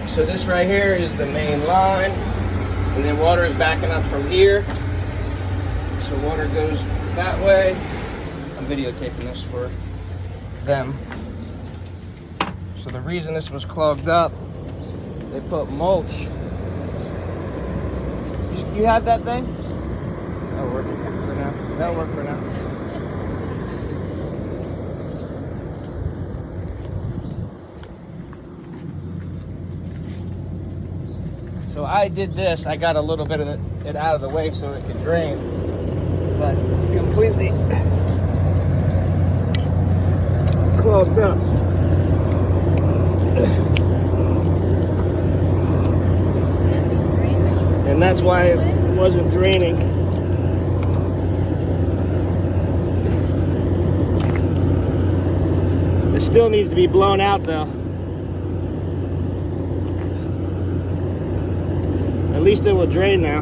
So this right here is the main line, and then water is backing up from here. So water goes that way. I'm videotaping this for them. So the reason this was clogged up, they put mulch. You have that thing? That'll work for now. That'll work for now. So I did this. I got a little bit of it out of the way so it could drain, but it's completely clogged up. And that's why it wasn't draining. It still needs to be blown out though. At least it will drain now.